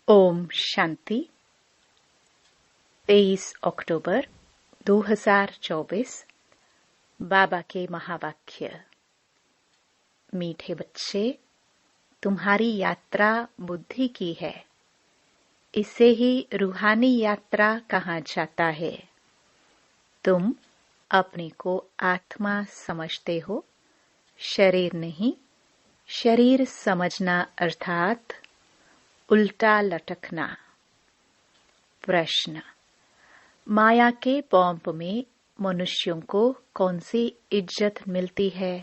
ओम शांति। 23 अक्टूबर 2024। बाबा के महावाक्य। मीठे बच्चे, तुम्हारी यात्रा बुद्धि की है, इसे ही रूहानी यात्रा कहा जाता है। तुम अपने को आत्मा समझते हो, शरीर नहीं। शरीर समझना अर्थात उल्टा लटकना। प्रश्न: माया के पॉम्प में मनुष्यों को कौन सी इज्जत मिलती है?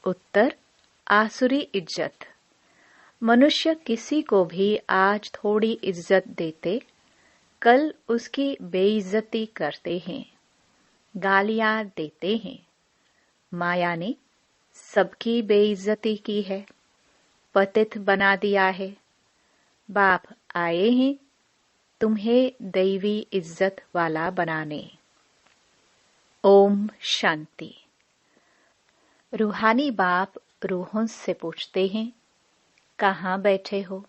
उत्तर: आसुरी इज्जत। मनुष्य किसी को भी आज थोड़ी इज्जत देते, कल उसकी बेइज्जती करते हैं, गालियां देते हैं। माया ने सबकी बेइज्जती की है, पतित बना दिया है। बाप आए हैं तुम्हें दैवी इज्जत वाला बनाने। ओम शांति। रूहानी बाप रूहों से पूछते हैं, कहाँ बैठे हो?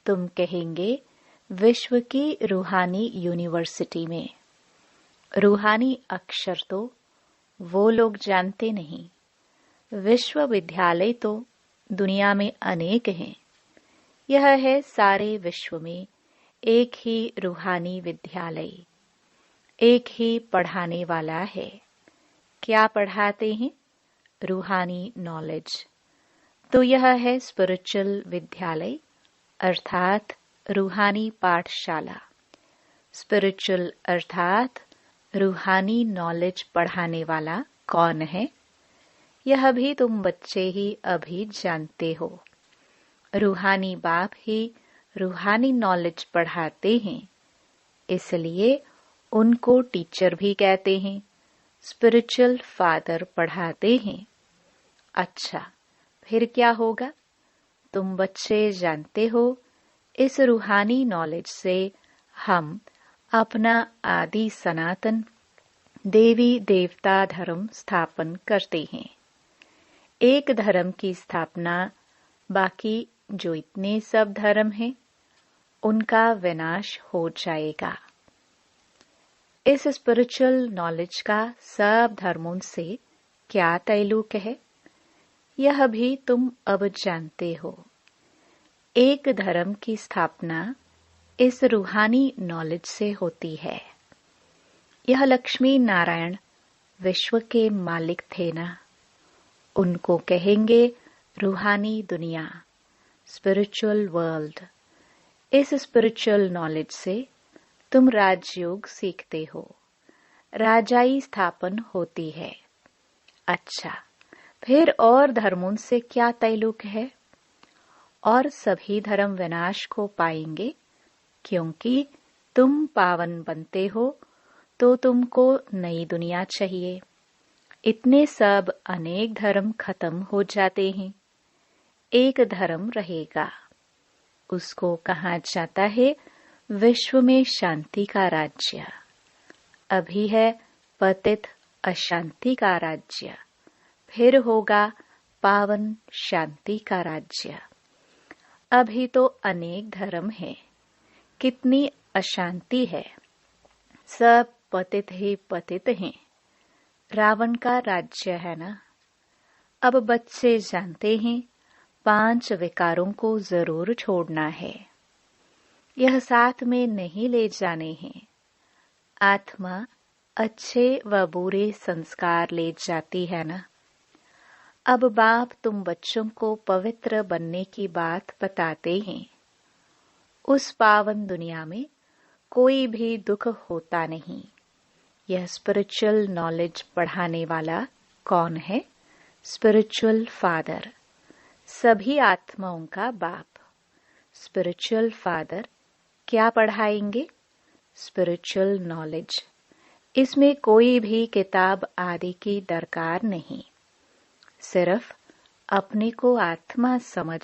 तुम कहेंगे, विश्व की रूहानी यूनिवर्सिटी में। रूहानी अक्षर तो वो लोग जानते नहीं। विश्वविद्यालय तो दुनिया में अनेक हैं। यह है सारे विश्व में एक ही रूहानी विद्यालय, एक ही पढ़ाने वाला है। क्या पढ़ाते हैं? रूहानी नॉलेज। तो यह है स्पिरिचुअल विद्यालय अर्थात रूहानी पाठशाला। स्पिरिचुअल अर्थात रूहानी नॉलेज पढ़ाने वाला कौन है? यह भी तुम बच्चे ही अभी जानते हो। रूहानी बाप ही रूहानी नॉलेज पढ़ाते हैं, इसलिए उनको टीचर भी कहते हैं। स्पिरिचुअल फादर पढ़ाते हैं। अच्छा, फिर क्या होगा? तुम बच्चे जानते हो, इस रूहानी नॉलेज से हम अपना आदि सनातन देवी देवता धर्म स्थापन करते हैं। एक धर्म की स्थापना, बाकी जो इतने सब धर्म हैं उनका विनाश हो जाएगा। इस स्पिरिचुअल नॉलेज का सब धर्मों से क्या ताल्लुक है, यह भी तुम अब जानते हो। एक धर्म की स्थापना इस रूहानी नॉलेज से होती है। यह लक्ष्मी नारायण विश्व के मालिक थे ना, उनको कहेंगे रूहानी दुनिया, स्पिरिचुअल वर्ल्ड। इस स्पिरिचुअल नॉलेज से तुम राजयोग सीखते हो, राजाई स्थापन होती है। अच्छा, फिर और धर्मों से क्या ताल्लुक है? और सभी धर्म विनाश को पाएंगे, क्योंकि तुम पावन बनते हो तो तुमको नई दुनिया चाहिए। इतने सब अनेक धर्म खत्म हो जाते हैं, एक धर्म रहेगा। उसको कहा जाता है विश्व में शांति का राज्य। अभी है पतित अशांति का राज्य, फिर होगा पावन शांति का राज्य। अभी तो अनेक धर्म है, कितनी अशांति है, सब पतित ही पतित हैं। रावण का राज्य है ना। अब बच्चे जानते हैं 5 विकारों को जरूर छोड़ना है, यह साथ में नहीं ले जाने हैं। आत्मा अच्छे व बुरे संस्कार ले जाती है ना। अब बाप तुम बच्चों को पवित्र बनने की बात बताते हैं। उस पावन दुनिया में कोई भी दुख होता नहीं। यह स्पिरिचुअल नॉलेज पढ़ाने वाला कौन है? स्पिरिचुअल फादर, सभी आत्माओं का बाप। स्पिरिचुअल फादर क्या पढ़ाएंगे? Spiritual knowledge. इसमें कोई भी किताब आदि की दरकार नहीं, सिर्फ अपने को आत्मा समझ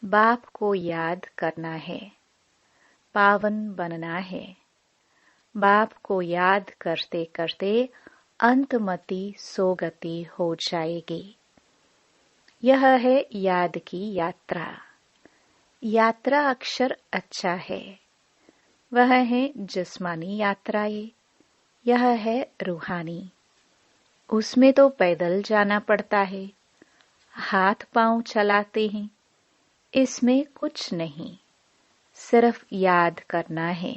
बाप को याद करना है, पावन बनना है। बाप को याद करते करते अंतमति सोगति हो जाएगी। यह है याद की यात्रा। यात्रा अक्षर अच्छा है, वह है जिस्मानी यात्राएं, यह है रूहानी। उसमें तो पैदल जाना पड़ता है, हाथ पांव चलाते हैं। इसमें कुछ नहीं, सिर्फ याद करना है।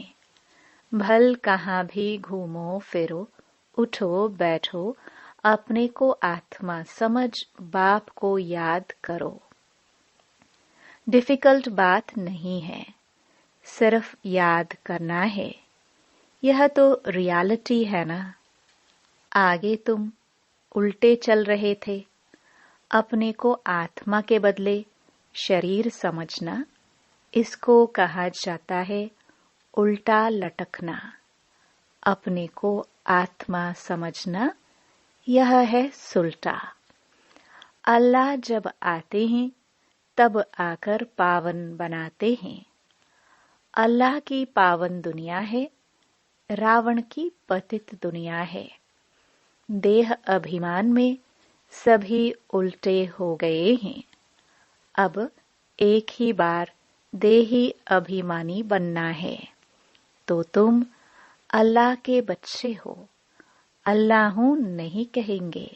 भल कहाँ भी घूमो फिरो, उठो बैठो, अपने को आत्मा समझ बाप को याद करो। डिफिकल्ट बात नहीं है, सिर्फ याद करना है। यह तो रियलिटी है ना। आगे तुम उल्टे चल रहे थे, अपने को आत्मा के बदले शरीर समझना, इसको कहा जाता है उल्टा लटकना। अपने को आत्मा समझना, यह है सुलटा। अल्लाह जब आते हैं तब आकर पावन बनाते हैं। अल्लाह की पावन दुनिया है, रावण की पतित दुनिया है। देह अभिमान में सभी उल्टे हो गए हैं। अब एक ही बार देही अभिमानी बनना है, तो तुम अल्लाह के बच्चे हो। अल्लाह हूं नहीं कहेंगे।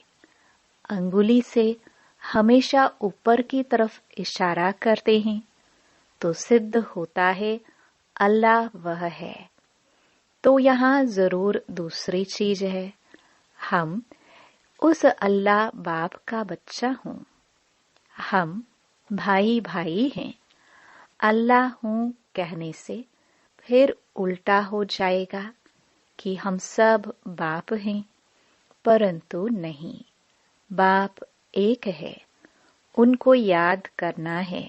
अंगुली से हमेशा ऊपर की तरफ इशारा करते हैं, तो सिद्ध होता है अल्लाह वह है। तो यहाँ जरूर दूसरी चीज है, हम उस अल्लाह बाप का बच्चा हूँ। हम भाई भाई हैं। अल्लाह हूँ कहने से फिर उल्टा हो जाएगा कि हम सब बाप हैं, परंतु नहीं, बाप एक है, उनको याद करना है।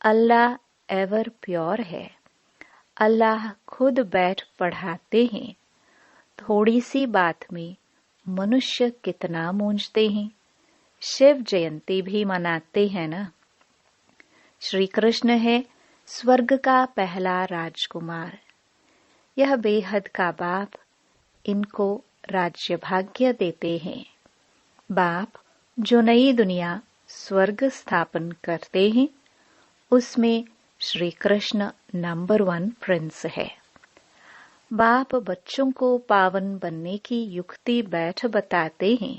अल्लाह एवर प्योर है। अल्लाह खुद बैठ पढ़ाते हैं। थोड़ी सी बात में मनुष्य कितना मूंझते हैं। शिव जयंती भी मनाते हैं ना। श्री कृष्ण है स्वर्ग का पहला राजकुमार। यह बेहद का बाप इनको राज्य भाग्य देते हैं। बाप जो नई दुनिया स्वर्ग स्थापन करते हैं, उसमें श्री कृष्ण नंबर 1 प्रिंस है। बाप बच्चों को पावन बनने की युक्ति बैठ बताते हैं।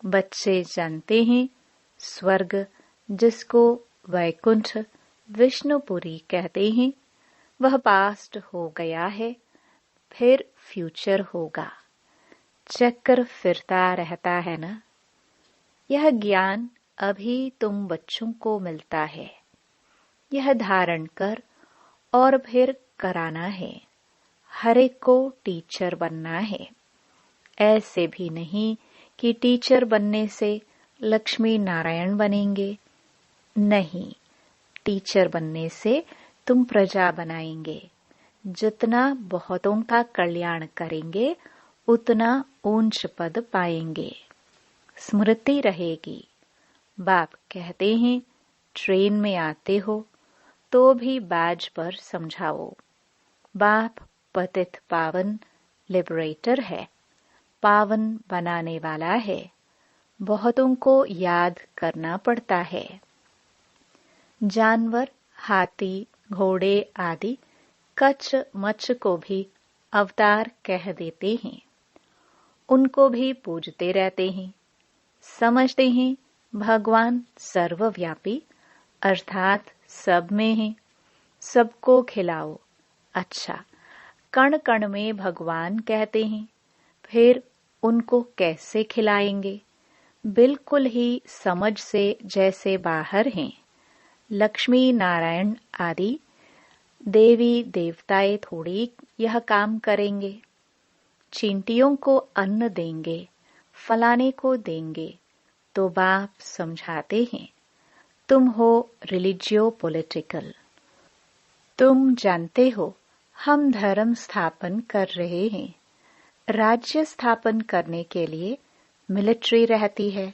बच्चे जानते हैं स्वर्ग, जिसको वैकुंठ विष्णुपुरी कहते हैं, वह पास्ट हो गया है, फिर फ्यूचर होगा। चक्कर फिरता रहता है ना। यह ज्ञान अभी तुम बच्चों को मिलता है। यह धारण कर और फिर कराना है। हर एक को टीचर बनना है। ऐसे भी नहीं कि टीचर बनने से लक्ष्मी नारायण बनेंगे। नहीं, टीचर बनने से तुम प्रजा बनाएंगे। जितना बहुतों का कल्याण करेंगे, उतना ऊंच पद पाएंगे। स्मृति रहेगी। बाप कहते हैं ट्रेन में आते हो तो भी बैज पर समझाओ। बाप पतित पावन लिबरेटर है, पावन बनाने वाला है। बहुतों को याद करना पड़ता है। जानवर, हाथी, घोड़े आदि कच्छ मच्छ को भी अवतार कह देते हैं। उनको भी पूजते रहते हैं। समझते हैं भगवान सर्वव्यापी अर्थात सब में है। सबको खिलाओ। अच्छा, कण कण में भगवान कहते हैं, फिर उनको कैसे खिलाएंगे? बिल्कुल ही समझ से जैसे बाहर हैं। लक्ष्मी नारायण आदि देवी देवताएं थोड़ी यह काम करेंगे। चींटियों को अन्न देंगे, फलाने को देंगे, तो बाप समझाते हैं तुम हो रिलीजियो पॉलिटिकल। तुम जानते हो हम धर्म स्थापन कर रहे हैं। राज्य स्थापन करने के लिए मिलिट्री रहती है,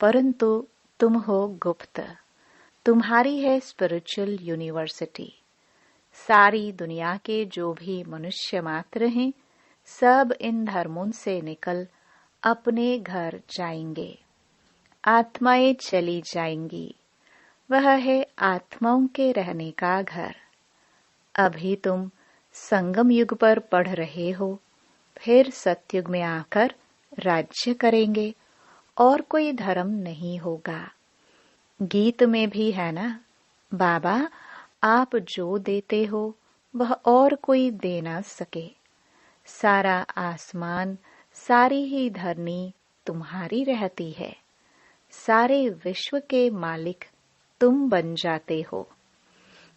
परंतु तुम हो गुप्त। तुम्हारी है स्पिरिचुअल यूनिवर्सिटी। सारी दुनिया के जो भी मनुष्य मात्र हैं, सब इन धर्मों से निकल अपने घर जाएंगे। आत्माएं चली जाएंगी। वह है आत्माओं के रहने का घर। अभी तुम संगम युग पर पढ़ रहे हो, फिर सतयुग में आकर राज्य करेंगे और कोई धर्म नहीं होगा। गीत में भी है ना, बाबा आप जो देते हो वह और कोई दे ना सके। सारा आसमान, सारी ही धरनी तुम्हारी रहती है। सारे विश्व के मालिक तुम बन जाते हो।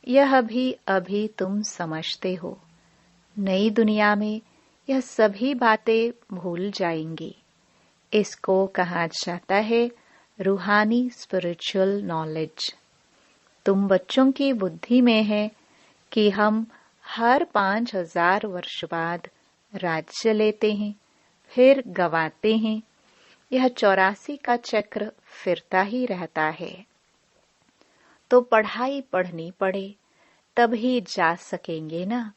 यह भी अभी तुम समझते हो। नई दुनिया में यह सभी बातें भूल जाएंगी। इसको कहा जाता है रूहानी स्पिरिचुअल नॉलेज। तुम बच्चों की बुद्धि में है कि हम हर 5000 वर्ष बाद राज्य लेते हैं, फिर गवाते हैं। यह 84 का चक्र फिरता ही रहता है। तो पढ़ाई पढ़नी पड़े तभी जा सकेंगे ना।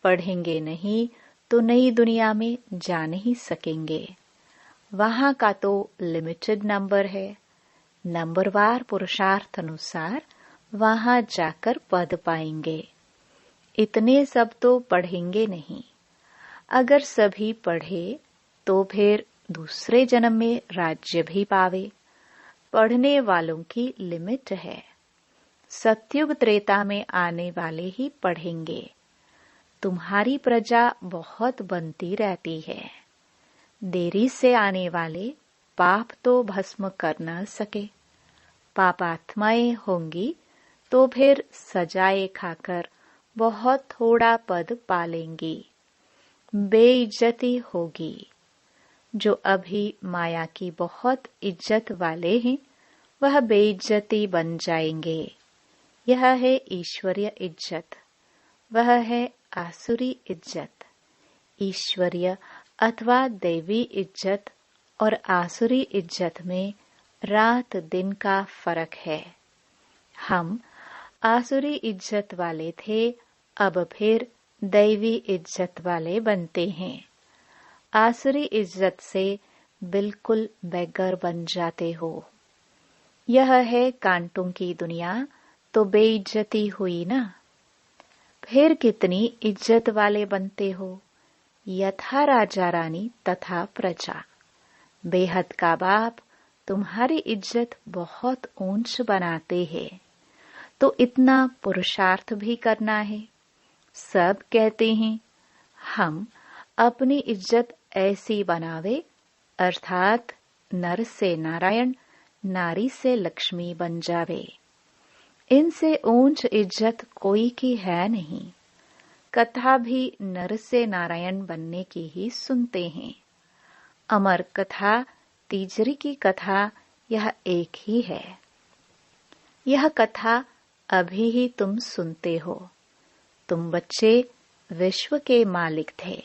पढ़ेंगे नहीं तो नई दुनिया में जा नहीं सकेंगे। वहां का तो लिमिटेड नंबर है। नंबरवार पुरुषार्थ अनुसार वहां जाकर पद पाएंगे। इतने सब तो पढ़ेंगे नहीं। अगर सभी पढ़े तो फिर दूसरे जन्म में राज्य भी पावे। पढ़ने वालों की लिमिट है। सतयुग त्रेता में आने वाले ही पढ़ेंगे। तुम्हारी प्रजा बहुत बनती रहती है। देरी से आने वाले पाप तो भस्म कर न सके। पापात्माएं होंगी तो फिर सजाए खाकर बहुत थोड़ा पद पालेंगी। बेइज्जती होगी। जो अभी माया की बहुत इज्जत वाले हैं वह बेइज्जती बन जाएंगे। यह है ईश्वरीय इज्जत, वह है आसुरी इज्जत। ईश्वरीय अथवा दैवी इज्जत और आसुरी इज्जत में रात दिन का फर्क है। हम आसुरी इज्जत वाले थे, अब फिर दैवी इज्जत वाले बनते हैं। आसुरी इज्जत से बिल्कुल बेगर बन जाते हो। यह है कांटों की दुनिया, तो बेइज्जती हुई ना। फिर कितनी इज्जत वाले बनते हो। यथा राजा रानी तथा प्रजा। बेहद का बाप तुम्हारी इज्जत बहुत ऊंच बनाते हैं, तो इतना पुरुषार्थ भी करना है। सब कहते हैं हम अपनी इज्जत ऐसी बनावे, अर्थात नर से नारायण, नारी से लक्ष्मी बन जावे। इनसे ऊंच इज्जत कोई की है नहीं। कथा भी नर से नारायण बनने की ही सुनते हैं। अमर कथा, तीजरी की कथा, यह एक ही है। यह कथा अभी ही तुम सुनते हो। तुम बच्चे विश्व के मालिक थे,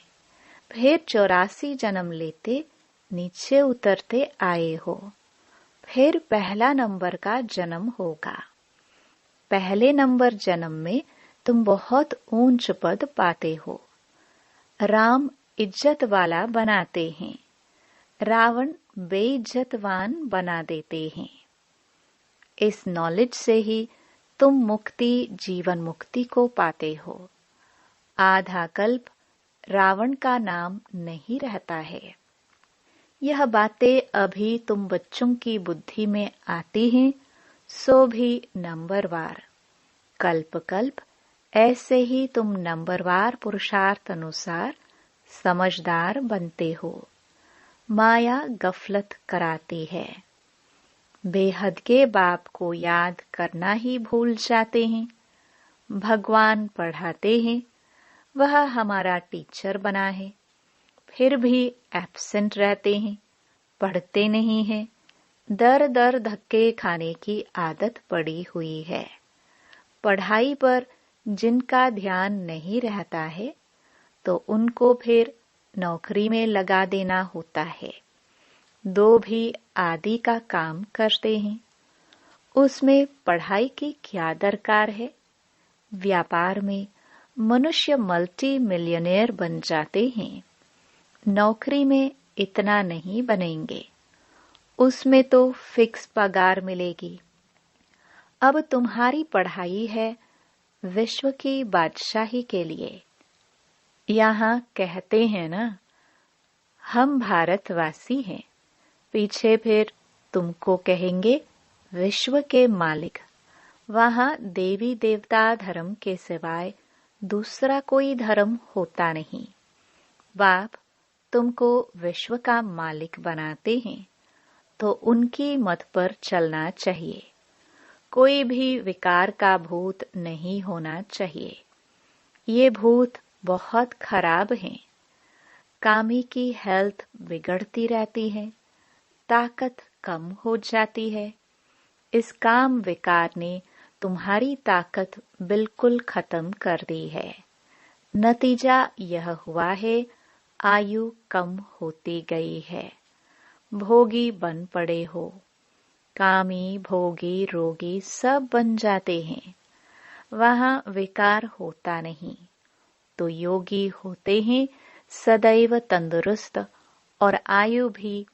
फिर 84 जन्म लेते नीचे उतरते आए हो। फिर पहला नंबर का जन्म होगा। पहले नंबर जन्म में तुम बहुत ऊंच पद पाते हो। राम इज्जत वाला बनाते हैं, रावण बेइज्जतवान बना देते हैं। इस नॉलेज से ही तुम मुक्ति, जीवन मुक्ति को पाते हो। आधा कल्प रावण का नाम नहीं रहता है। यह बातें अभी तुम बच्चों की बुद्धि में आती हैं, सो भी नंबरवार। कल्प कल्प ऐसे ही तुम नंबरवार पुरुषार्थ अनुसार समझदार बनते हो। माया गफलत कराती है। बेहद के बाप को याद करना ही भूल जाते हैं। भगवान पढ़ाते हैं, वह हमारा टीचर बना है, फिर भी एब्सेंट रहते हैं, पढ़ते नहीं हैं। दर दर धक्के खाने की आदत पड़ी हुई है। पढ़ाई पर जिनका ध्यान नहीं रहता है तो उनको फिर नौकरी में लगा देना होता है। दो भी आदि का काम करते हैं, उसमें पढ़ाई की क्या दरकार है। व्यापार में मनुष्य मल्टी मिलियनेयर बन जाते हैं, नौकरी में इतना नहीं बनेंगे। उसमें तो फिक्स पगार मिलेगी। अब तुम्हारी पढ़ाई है विश्व की बादशाही के लिए। यहाँ कहते हैं ना, हम भारतवासी हैं, पीछे फिर तुमको कहेंगे विश्व के मालिक। वहाँ देवी देवता धर्म के सिवाय दूसरा कोई धर्म होता नहीं। बाप तुमको विश्व का मालिक बनाते हैं, तो उनकी मत पर चलना चाहिए। कोई भी विकार का भूत नहीं होना चाहिए। ये भूत बहुत खराब हैं। कामी की हेल्थ बिगड़ती रहती है, ताकत कम हो जाती है। इस काम विकार ने तुम्हारी ताकत बिल्कुल खत्म कर दी है। नतीजा यह हुआ है, आयु कम होती गई है। भोगी बन पड़े हो। कामी, भोगी, रोगी सब बन जाते हैं। वहाँ विकार होता नहीं, तो योगी होते हैं सदैव तंदुरुस्त, और आयु भी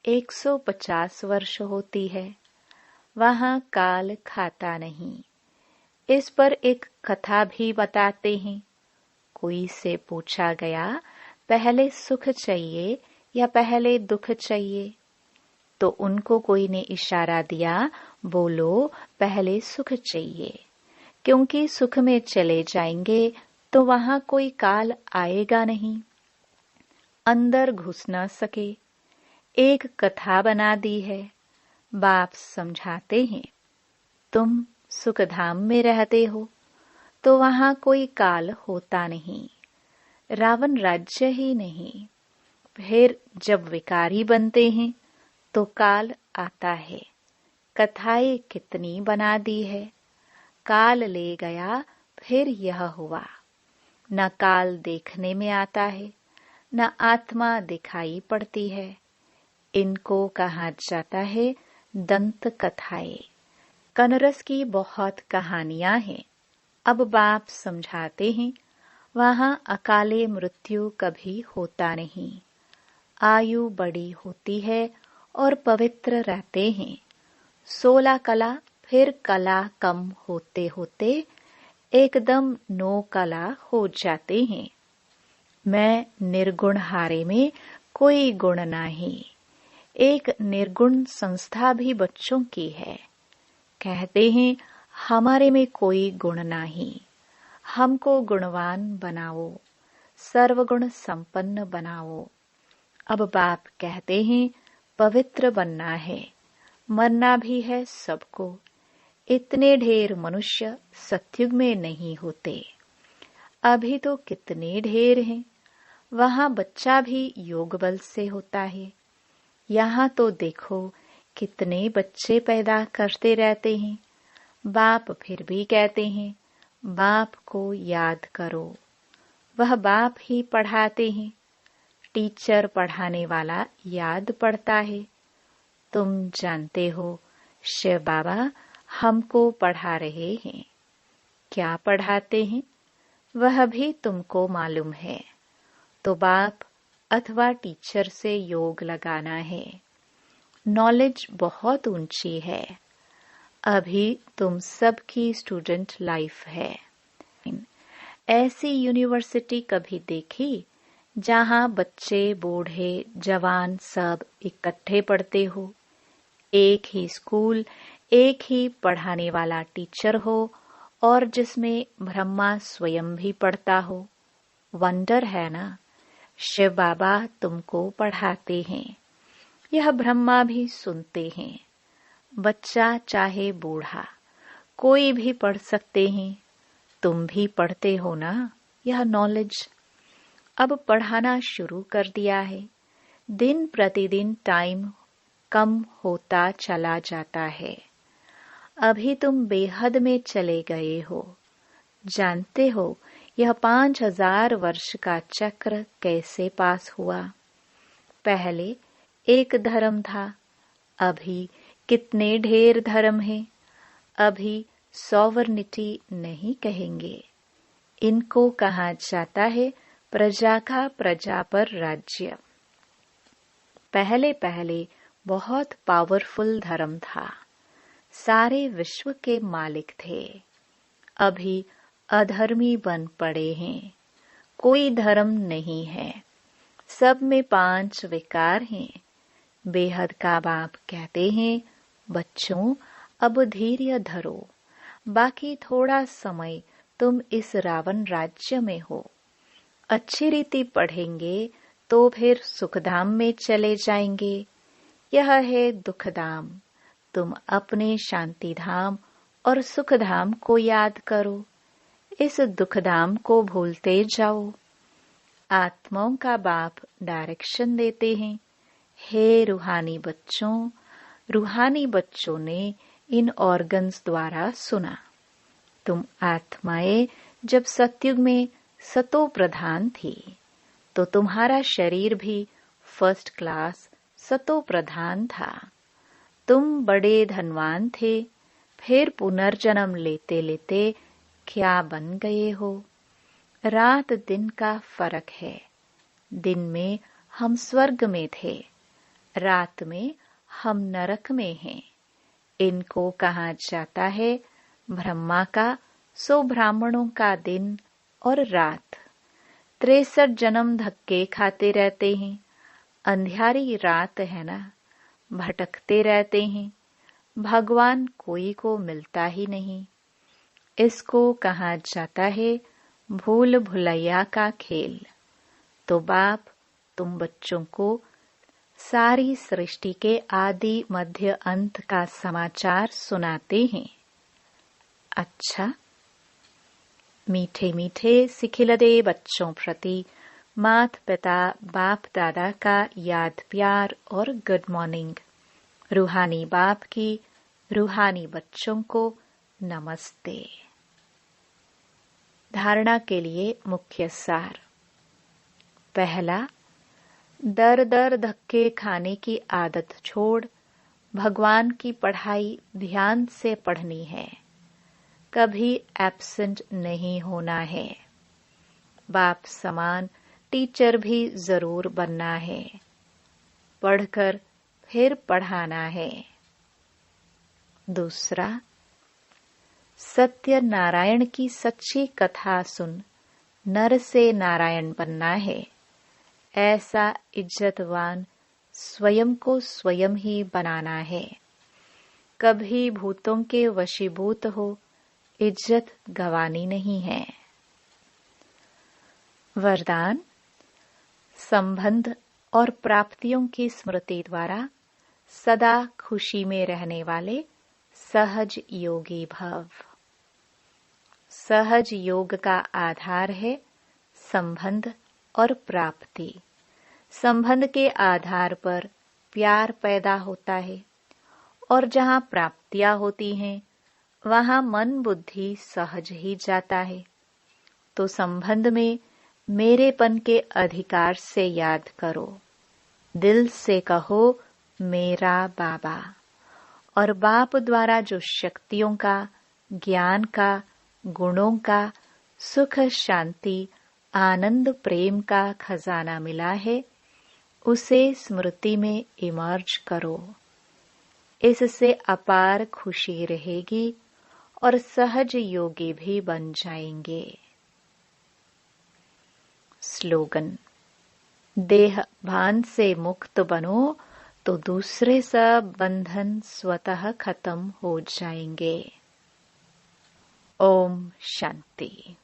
150 वर्ष होती है। वहाँ काल खाता नहीं। इस पर एक कथा भी बताते हैं। कोई से पूछा गया, पहले सुख चाहिए या पहले दुख चाहिए? तो उनको कोई ने इशारा दिया, बोलो पहले सुख चाहिए, क्योंकि सुख में चले जाएंगे तो वहाँ कोई काल आएगा नहीं, अंदर घुस न सके। एक कथा बना दी है। बाप समझाते हैं, तुम सुखधाम में रहते हो तो वहाँ कोई काल होता नहीं, रावण राज्य ही नहीं। फिर जब विकारी बनते हैं तो काल आता है। कथाएं कितनी बना दी है। काल ले गया, फिर यह हुआ। न काल देखने में आता है, न आत्मा दिखाई पड़ती है। इनको कहा जाता है दंत कथाएं। कनरस की बहुत कहानियां हैं। अब बाप समझाते हैं, वहाँ अकाले मृत्यु कभी होता नहीं। आयु बड़ी होती है और पवित्र रहते हैं। 16 कला, फिर कला कम होते होते एकदम 9 कला हो जाते हैं। मैं निर्गुण हारे में कोई गुण नहीं। एक निर्गुण संस्था भी बच्चों की है। कहते हैं हमारे में कोई गुण नहीं, हमको गुणवान बनाओ, सर्वगुण संपन्न बनाओ। अब बाप कहते हैं पवित्र बनना है, मरना भी है सबको। इतने ढेर मनुष्य सतयुग में नहीं होते। अभी तो कितने ढेर हैं। वहाँ बच्चा भी योग बल से होता है। यहाँ तो देखो कितने बच्चे पैदा करते रहते हैं। बाप फिर भी कहते हैं बाप को याद करो। वह बाप ही पढ़ाते हैं। टीचर पढ़ाने वाला याद पड़ता है। तुम जानते हो शिव बाबा हमको पढ़ा रहे हैं। क्या पढ़ाते हैं वह भी तुमको मालूम है। तो बाप अथवा टीचर से योग लगाना है। नॉलेज बहुत ऊंची है। अभी तुम सबकी स्टूडेंट लाइफ है। ऐसी यूनिवर्सिटी कभी देखी जहां बच्चे, बूढ़े, जवान सब इकट्ठे पढ़ते हो? एक ही स्कूल, एक ही पढ़ाने वाला टीचर हो, और जिसमें ब्रह्मा स्वयं भी पढ़ता हो। वंडर है ना। शिव बाबा तुमको पढ़ाते हैं। यह ब्रह्मा भी सुनते हैं। बच्चा चाहे बूढ़ा, कोई भी पढ़ सकते हैं। तुम भी पढ़ते हो ना यह नॉलेज। अब पढ़ाना शुरू कर दिया है। दिन प्रतिदिन टाइम कम होता चला जाता है। अभी तुम बेहद में चले गए हो। जानते हो यह 5000 वर्ष का चक्र कैसे पास हुआ? पहले एक धर्म था, अभी कितने ढेर धर्म हैं। अभी सॉवरनिटी नहीं कहेंगे, इनको कहा जाता है प्रजा का प्रजा पर राज्य। पहले पहले बहुत पावरफुल धर्म था। सारे विश्व के मालिक थे, अभी अधर्मी बन पड़े हैं। कोई धर्म नहीं है, सब में 5 विकार हैं। बेहद का बाप कहते हैं, बच्चों अब धैर्य धरो, बाकी थोड़ा समय तुम इस रावण राज्य में हो। अच्छी रीति पढ़ेंगे तो फिर सुखधाम में चले जाएंगे। यह है दुखधाम। तुम अपने शांति धाम और सुखधाम को याद करो, इस दुखधाम को भूलते जाओ। आत्माओं का बाप डायरेक्शन देते हैं, हे रूहानी बच्चों। रूहानी बच्चों ने इन ऑर्गन्स द्वारा सुना। तुम आत्माएं जब सतयुग में सतो प्रधान थी, तो तुम्हारा शरीर भी फर्स्ट क्लास सतो प्रधान था। तुम बड़े धनवान थे, फिर पुनर्जन्म लेते लेते क्या बन गए हो। रात दिन का फर्क है। दिन में हम स्वर्ग में थे, रात में हम नरक में हैं। इनको कहा जाता है ब्रह्मा का 100 ब्राह्मणों का दिन और रात। 63 जन्म धक्के खाते रहते हैं। अंधियारी रात है ना, भटकते रहते हैं। भगवान कोई को मिलता ही नहीं। इसको कहा जाता है भूल भुलैया का खेल। तो बाप तुम बच्चों को सारी सृष्टि के आदि मध्य अंत का समाचार सुनाते हैं। अच्छा, मीठे मीठे सिखिलदे बच्चों प्रति माता पिता बाप दादा का याद प्यार और गुड मॉर्निंग। रूहानी बाप की रूहानी बच्चों को नमस्ते। धारणा के लिए मुख्य सार। पहला, दर दर धक्के खाने की आदत छोड़ भगवान की पढ़ाई ध्यान से पढ़नी है। कभी एब्सेंट नहीं होना है। बाप समान टीचर भी जरूर बनना है। पढ़कर फिर पढ़ाना है। दूसरा, सत्य नारायण की सच्ची कथा सुन नर से नारायण बनना है। ऐसा इज्जतवान स्वयं को स्वयं ही बनाना है। कभी भूतों के वशीभूत हो, इज्जत गंवानी नहीं है। वरदान, संबंध और प्राप्तियों की स्मृति द्वारा सदा खुशी में रहने वाले सहज योगी भव। सहज योग का आधार है संबंध और प्राप्ति। संबंध के आधार पर प्यार पैदा होता है और जहाँ प्राप्तियां होती हैं वहाँ मन बुद्धि सहज ही जाता है। तो संबंध में मेरेपन के अधिकार से याद करो। दिल से कहो मेरा बाबा। और बाप द्वारा जो शक्तियों का, ज्ञान का, गुणों का, सुख शांति आनंद प्रेम का खजाना मिला है, उसे स्मृति में इमर्ज करो। इससे अपार खुशी रहेगी और सहज योगी भी बन जाएंगे। स्लोगन, देह भान से मुक्त बनो तो दूसरे सब बंधन स्वतः खत्म हो जाएंगे। ओम शांति।